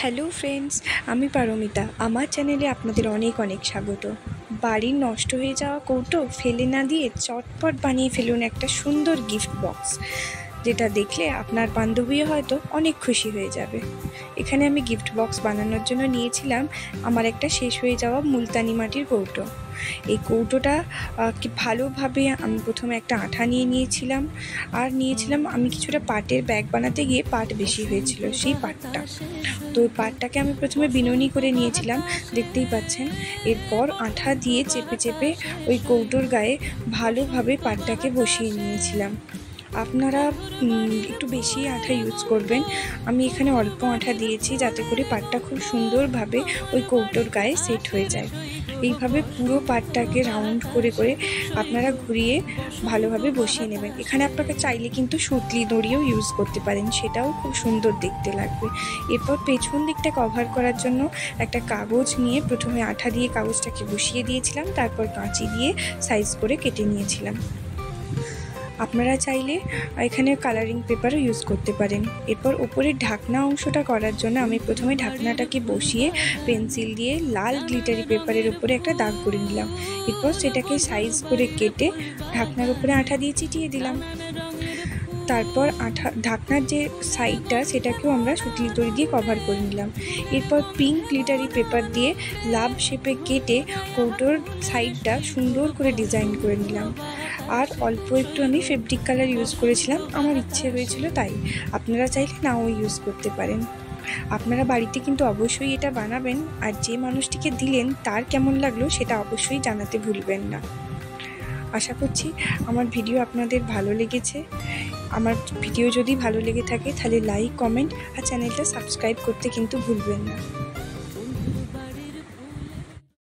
Hello friends, আমি পারমিতা। আমার চ্যানেলে আপনাদের অনেক অনেক স্বাগত। বাড়ির নষ্ট হয়ে যাওয়া কৌটো ফেলে না দিয়ে চটপট বানিয়ে ফেলুন একটা সুন্দর গিফট বক্স, যেটা দেখলে আপনার বান্ধবীও হয়তো অনেক খুশি হয়ে যাবে। এখানে আমি গিফট বক্স বানানোর জন্য নিয়েছিলাম আমার একটা শেষ হয়ে যাওয়া মুলতানি মাটির কৌটো। এই কৌটোটা ভালোভাবে আমি প্রথমে একটা আঠা নিয়ে নিয়েছিলাম, আর নিয়েছিলাম আমি কিছুটা পাটের ব্যাগ বানাতে গিয়ে পাট বেশি হয়েছিল, সেই পাটটা। তো পাটটাকে আমি প্রথমে বিনুনি করে নিয়েছিলাম, দেখতেই পাচ্ছেন। এরপর আঠা দিয়ে চেপে চেপে ওই কৌটোর গায়ে ভালোভাবে পাটটাকে বসিয়ে নিয়েছিলাম। আপনারা একটু বেশি আঠা ইউজ করবেন। আমি এখানে অল্প আঠা দিয়েছি যাতে করে পাটটা খুব সুন্দরভাবে ওই কৌটোর গায়ে সেট হয়ে যায়। এইভাবে পুরো পাটটাকে রাউন্ড করে করে আপনারা ঘুরিয়ে ভালোভাবে বসিয়ে নেবেন। এখানে আপনাকে চাইলে কিন্তু সুতলি দড়িও ইউজ করতে পারেন, সেটাও খুব সুন্দর দেখতে লাগবে। এরপর পেছন দিকটা কভার করার জন্য একটা কাগজ নিয়ে প্রথমে আঠা দিয়ে কাগজটাকে বসিয়ে দিয়েছিলাম, তারপর কাঁচি দিয়ে সাইজ করে কেটে নিয়েছিলাম। আপনারা চাইলে এখানে কালারিং পেপারও ইউজ করতে পারেন। এরপর ওপরের ঢাকনা অংশটা করার জন্য আমি প্রথমে ঢাকনাটাকে বসিয়ে পেন্সিল দিয়ে লাল গ্লিটারি পেপারের উপরে একটা দাগ করে নিলাম। এরপর সেটাকে সাইজ করে কেটে ঢাকনার উপরে আঠা দিয়ে চিটিয়ে দিলাম। তারপর ঢাকনার যে সাইডটা সেটাকেও আমরা সুতলি দড়ি দিয়ে কভার করে নিলাম। এরপর পিঙ্ক গ্লিটারি পেপার দিয়ে লাভ শেপে কেটে কৌটোর সাইডটা সুন্দর করে ডিজাইন করে নিলাম। আর অল্প একটু আমি ফেব্রিক কালার ইউজ করেছিলাম, আমার ইচ্ছে হয়েছিল তাই। আপনারা চাইলে নাও ইউজ করতে পারেন। আপনারা বাড়িতে কিন্তু অবশ্যই এটা বানাবেন, আর যে মানুষটিকে দিলেন তার কেমন লাগলো সেটা অবশ্যই জানাতে ভুলবেন না। আশা করছি আমার ভিডিও আপনাদের ভালো লেগেছে। আমার ভিডিও যদি ভালো লেগে থাকে তাহলে লাইক, কমেন্ট আর চ্যানেলটা সাবস্ক্রাইব করতে কিন্তু ভুলবেন না।